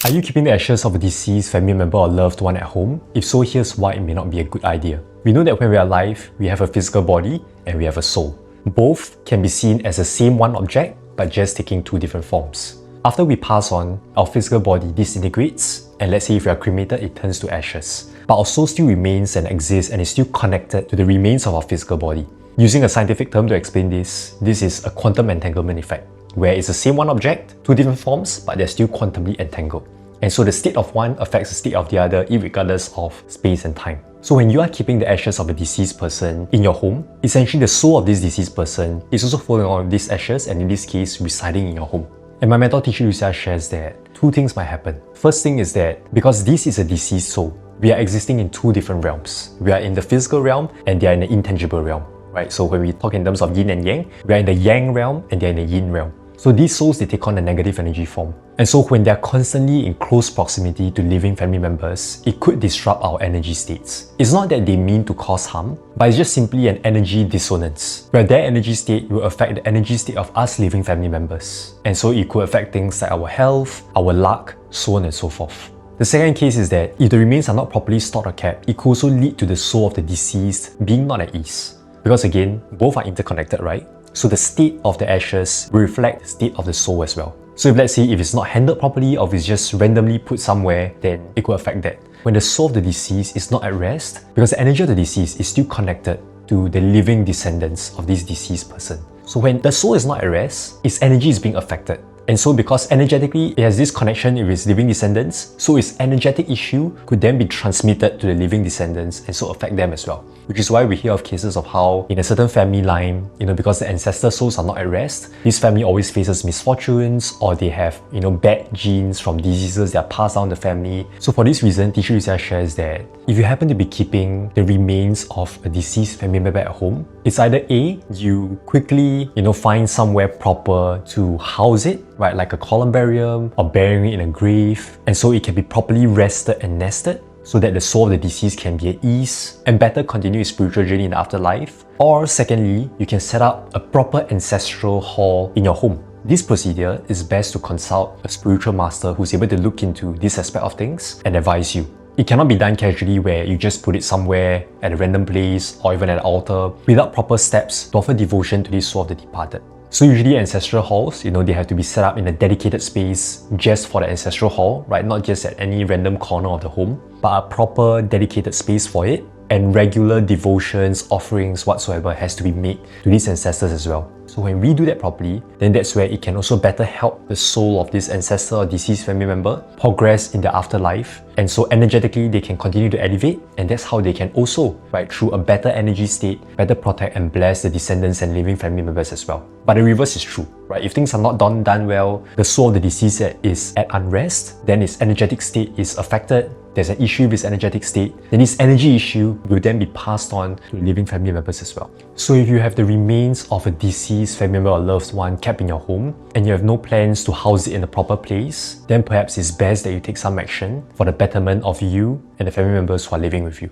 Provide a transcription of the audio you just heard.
Are you keeping the ashes of a deceased family member or loved one at home? If so, here's why it may not be a good idea. We know that when we are alive, we have a physical body and we have a soul. Both can be seen as the same one object, but just taking two different forms. After we pass on, our physical body disintegrates, and let's say if we are cremated, it turns to ashes. But our soul still remains and exists and is still connected to the remains of our physical body. Using a scientific term to explain this is a quantum entanglement effect, where it's the same one object, two different forms, but they're still quantumly entangled. And so the state of one affects the state of the other regardless of space and time. So when you are keeping the ashes of a deceased person in your home, essentially the soul of this deceased person is also following on these ashes and in this case residing in your home. And my mentor Teacher Lu Xia shares that two things might happen. First thing is that because this is a deceased soul, we are existing in two different realms. We are in the physical realm and they are in the intangible realm. Right? So when we talk in terms of yin and yang, we are in the yang realm and they are in the yin realm. So these souls, they take on a negative energy form. And so when they're constantly in close proximity to living family members, it could disrupt our energy states. It's not that they mean to cause harm, but it's just simply an energy dissonance, where their energy state will affect the energy state of us living family members. And so it could affect things like our health, our luck, so on and so forth. The second case is that if the remains are not properly stored or kept, it could also lead to the soul of the deceased being not at ease. Because again, both are interconnected, right? So the state of the ashes will reflect the state of the soul as well. So if let's say if it's not handled properly or if it's just randomly put somewhere, then it could affect that. When the soul of the deceased is not at rest, because the energy of the deceased is still connected to the living descendants of this deceased person. So when the soul is not at rest, its energy is being affected. And so because energetically it has this connection with its living descendants, so its energetic issue could then be transmitted to the living descendants and so affect them as well. Which is why we hear of cases of how in a certain family line, because the ancestor souls are not at rest, this family always faces misfortunes or they have, bad genes from diseases that are passed down the family. So for this reason, Teacher Lu Xia shares that if you happen to be keeping the remains of a deceased family member at home, it's either A, you quickly, find somewhere proper to house it, right, like a columbarium or burying it in a grave, and so it can be properly rested and nested so that the soul of the deceased can be at ease and better continue its spiritual journey in the afterlife. Or secondly, you can set up a proper ancestral hall in your home. This procedure is best to consult a spiritual master who's able to look into this aspect of things and advise you. It cannot be done casually where you just put it somewhere at a random place or even at an altar without proper steps to offer devotion to the soul of the departed. So usually ancestral halls, they have to be set up in a dedicated space just for the ancestral hall, right? Not just at any random corner of the home, but a proper dedicated space for it, and regular devotions, offerings, whatsoever has to be made to these ancestors as well. So when we do that properly, then that's where it can also better help the soul of this ancestor or deceased family member progress in the afterlife. And so energetically, they can continue to elevate, and that's how they can also, right, through a better energy state, better protect and bless the descendants and living family members as well. But the reverse is true, right? If things are not done well, the soul of the deceased is at unrest, then its energetic state is affected, there's an issue with its energetic state, then this energy issue will then be passed on to living family members as well. So if you have the remains of a deceased family member or loved one kept in your home, and you have no plans to house it in a proper place, then perhaps it's best that you take some action for the betterment of you and the family members who are living with you.